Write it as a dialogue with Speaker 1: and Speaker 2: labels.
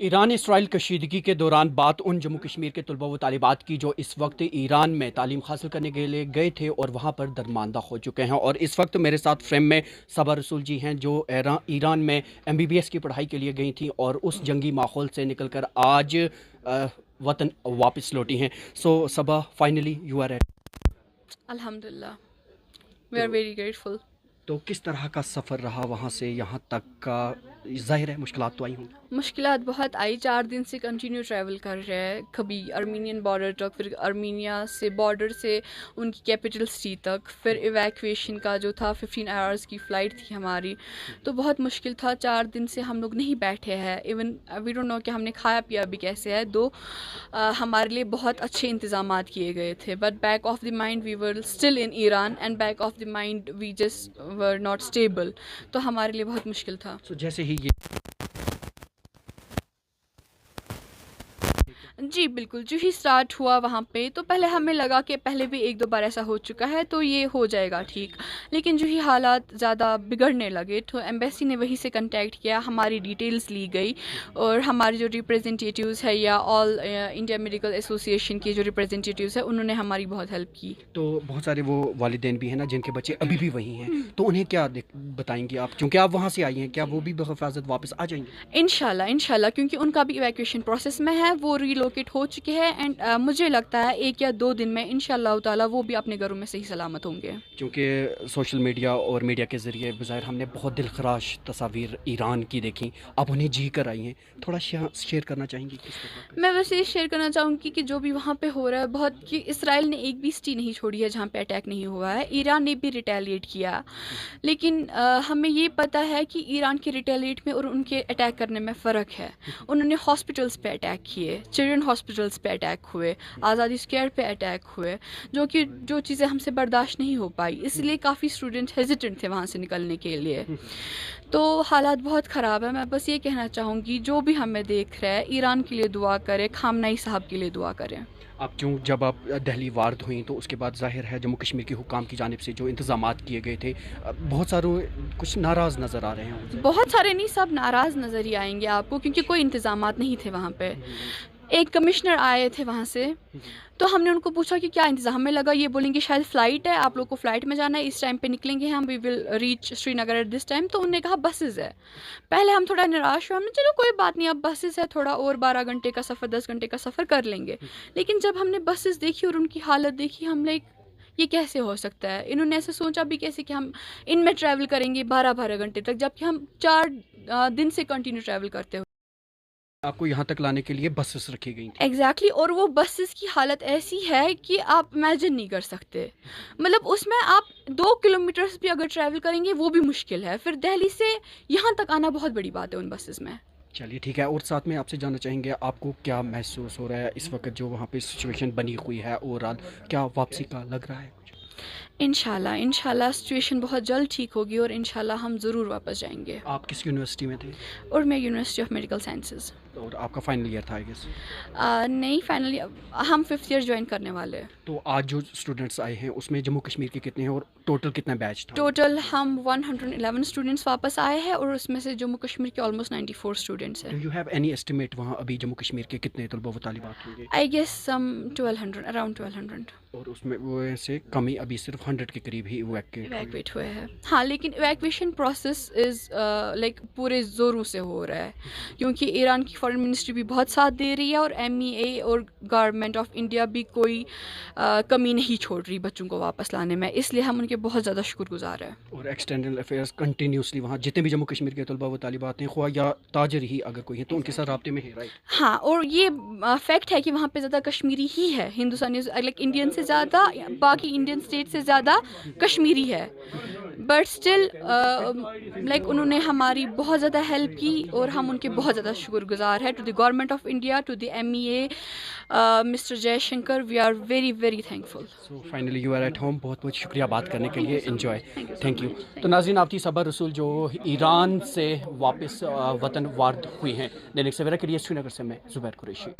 Speaker 1: ایران اسرائیل کشیدگی کے دوران بات ان جموں کشمیر کے طلباء و طالبات کی جو اس وقت ایران میں تعلیم حاصل کرنے کے لیے گئے تھے اور وہاں پر درماندہ ہو چکے ہیں، اور اس وقت میرے ساتھ فریم میں صبا رسول جی ہیں جو ایران میں MBBS کی پڑھائی کے لیے گئی تھیں اور اس جنگی ماحول سے نکل کر آج وطن واپس لوٹی ہیں. سو صبا، فائنلی یو آر ایٹ.
Speaker 2: الحمدللہ وی آر ویری گریٹفل.
Speaker 1: تو کس طرح کا سفر رہا وہاں سے یہاں تک کا؟ ظاہر ہے مشکلات تو آئی ہوں.
Speaker 2: مشکلات بہت آئی. 4 دن سے کنٹینیو ٹریول کر رہے ہیں، کبھی ارمینین بارڈر تک، پھر ارمینیا سے بارڈر سے ان کی کیپٹل سٹی تک، پھر ایویکویشن کا جو تھا 15 آورس کی فلائٹ تھی ہماری، تو بہت مشکل تھا. 4 دن سے ہم لوگ نہیں بیٹھے ہیں، ایون وی ڈونٹ نو کہ ہم نے کھایا پیا بھی کیسے ہے. ہمارے لیے بہت اچھے انتظامات کیے گئے تھے، but back of the mind we were still in Iran and back of the mind we just were not stable. تو ہمارے لیے بہت مشکل تھا.
Speaker 1: جیسے ہی یہ
Speaker 2: جی بالکل، جو ہی اسٹارٹ ہوا وہاں پہ تو پہلے ہمیں لگا کہ پہلے بھی 1-2 بار ایسا ہو چکا ہے تو یہ ہو جائے گا ٹھیک، لیکن جو ہی حالات زیادہ بگڑنے لگے تو ایمبیسی نے وہیں سے کنٹیکٹ کیا، ہماری ڈیٹیلز لی گئی اور ہمارے جو ریپرزنٹیٹیوز ہے یا آل انڈیا میڈیکل ایسوسیشن کے جو ریپرزنٹیٹیوز ہیں انہوں نے ہماری بہت ہیلپ کی. تو
Speaker 1: بہت سارے وہ والدین بھی ہیں نا جن کے بچے ابھی بھی وہیں ہیں، تو انہیں کیا بتائیں گے آپ، کیونکہ آپ وہاں سے آئی ہیں، کیا وہ بھی بحفاظت واپس آ جائیں گے؟
Speaker 2: انشاءاللہ کیونکہ ان کا بھی ایویکویشن پروسیس میں ہے، وہ ریلوکیٹ ہو چکے ہیں اینڈ مجھے لگتا ہے 1 یا 2 دن میں انشاءاللہ تعالیٰ وہ بھی اپنے گھروں میں صحیح سلامت ہوں گے.
Speaker 1: کیونکہ سوشل میڈیا اور میڈیا کے ذریعے بظاہر ہم نے بہت دل خراش تصاویر ایران کی دیکھیں، آپ انہیں جی کر آئی ہیں، تھوڑا شیئر کرنا چاہیں گی کس طرح؟
Speaker 2: میں بس یہ شیئر کرنا چاہوں گی کہ جو بھی وہاں پہ ہو رہا ہے بہت، کہ اسرائیل نے ایک بھی سٹی نہیں چھوڑی ہے جہاں پہ اٹیک نہیں ہوا ہے، ایران نے بھی ریٹیلیٹ کیا، لیکن ہمیں یہ پتہ ہے کہ ایران کے ریٹیلیٹ میں اور ان کے اٹیک کرنے میں فرق ہے. انہوں نے ہاسپٹلس پہ اٹیک کیے، چلڈرن ہاسپٹلس پہ اٹیک ہوئے، آزادی اسکوائر پہ اٹیک ہوئے، جو چیزیں ہم سے برداشت نہیں ہو پائی، اس لیے کافی اسٹوڈنٹ ہیزیٹنٹ تھے وہاں سے نکلنے کے لیے. تو حالات بہت خراب ہے. میں بس یہ کہنا چاہوں گی جو بھی ہمیں دیکھ رہا ہے ایران کے لیے دعا کرے، خامنہئی صاحب کے لیے دعا کریں.
Speaker 1: جب آپ دہلی وارد ہوئیں تو اس کے بعد ظاہر ہے جموں کشمیر کے حکام کی جانب سے جو انتظامات کیے گئے تھے، بہت ساروں کچھ ناراض نظر آ رہے ہیں.
Speaker 2: بہت سارے نہیں، سب ناراض نظر ہی آئیں گے آپ کو، کیونکہ کوئی انتظامات نہیں تھے وہاں پہ. ایک کمشنر آئے تھے وہاں سے، تو ہم نے ان کو پوچھا کہ کیا انتظام، ہمیں لگا یہ بولیں گے شاید فلائٹ ہے، آپ لوگ کو فلائٹ میں جانا ہے، اس ٹائم پہ نکلیں گے ہم، we will reach Srinagar at this time. تو انہوں نے کہا بسز ہے. پہلے ہم تھوڑا نراش ہوئے، ہم نے چلو کوئی بات نہیں، اب بسز ہے، تھوڑا اور 12 گھنٹے کا سفر، 10 گھنٹے کا سفر کر لیں گے. لیکن جب ہم نے بسز دیکھی اور ان کی حالت دیکھی، ہم لائک یہ کیسے ہو سکتا ہے. انہوں نے ایسے سوچا بھی کیسے کہ ہم ان میں ٹریول کریں گے 12 گھنٹے تک، جبکہ ہم 4 دن سے کنٹینیو ٹریول کرتے ہوئے.
Speaker 1: آپ کو یہاں تک لانے کے لیے بسز رکھی گئی تھیں.
Speaker 2: ایگزیکٹلی، اور وہ بسز کی حالت ایسی ہے کہ آپ امیجن نہیں کر سکتے. مطلب اس میں آپ 2 کلومیٹرز بھی اگر ٹریول کریں گے وہ بھی مشکل ہے، پھر دہلی سے یہاں تک آنا بہت بڑی بات ہے ان بسز میں.
Speaker 1: چلیے ٹھیک ہے. اور ساتھ میں آپ سے جاننا چاہیں گے آپ کو کیا محسوس ہو رہا ہے اس وقت جو وہاں پہ سچویشن بنی ہوئی ہے، اوورآل کیا واپسی کا لگ رہا ہے کچھ؟
Speaker 2: انشاءاللہ سچویشن بہت جلد ٹھیک ہوگی اور انشاءاللہ ہم ضرور واپس جائیں گے.
Speaker 1: آپ کس یونیورسٹی میں تھے؟
Speaker 2: اور میں یونیورسٹی آف میڈیکل سائنسز.
Speaker 1: اور آپ کا فائنل ایئر تھا آئی گیس؟
Speaker 2: نہیں، فائنلی ہم 5th ایئر جوائن کرنے والے ہیں.
Speaker 1: تو آج جو اسٹوڈنٹس آئے ہیں اس میں جموں کشمیر کے کتنے ہیں اور ٹوٹل کتنا بیچ تھا؟
Speaker 2: ٹوٹل ہم 111 اسٹوڈنٹس واپس آئے ہیں اور اس میں سے جموں کشمیر کے آلموسٹ 94 اسٹوڈنٹس ہیں.
Speaker 1: Do you have any estimate وہاں ابھی جموں کشمیر کے کتنے طلباء و طالبات ہوں گے؟
Speaker 2: I guess some 1200، around 1200.
Speaker 1: اور اس میں وہ سے کمی ابھی صرف 100 کے قریب ہی
Speaker 2: ایویکویٹ ہوئے ہیں. ہاں، لیکن ایویکویشن پروسیس از لائک پورے زوروں سے ہو رہا ہے، کیونکہ ایران کی فارن منسٹری بھی بہت ساتھ دے رہی ہے اور MEA اور گورنمنٹ آف انڈیا بھی کوئی کمی نہیں چھوڑ رہی بچوں کو واپس لانے میں، اس لیے ہم ان کے بہت زیادہ شکر گزار ہیں.
Speaker 1: اور ایکسٹرنل افیئرس کنٹینیوسلی وہاں جتنے بھی جموں کشمیر کے طلباء و طالبات ہیں، خواہ یا تاجر ہی اگر کوئی ہے تو ان کے ساتھ رابطے میں ہے، رائٹ؟
Speaker 2: ہاں، اور یہ فیکٹ ہے کہ وہاں پہ زیادہ کشمیری ہی ہے، ہندوستانی لائک انڈین سے زیادہ، باقی انڈین اسٹیٹ سے زیادہ کشمیری ہے. بٹ اسٹل لائک انہوں نے ہماری بہت زیادہ ہیلپ کی اور ہم ان کے بہت زیادہ شکر گزار ہیں. To the government of India, to the MEA، mister Jaishankar, we are very very thankful.
Speaker 1: So finally you are at home. بہت بہت شکریہ بات کرنے کے لیے. انجوائے. Thank you. تو ناظرین، آپ تھی صبا رسول جو ایران سے واپس وطن وارد ہوئی ہیں. دینک سویرا کے لیے سری نگر سے میں زبیر قریشی.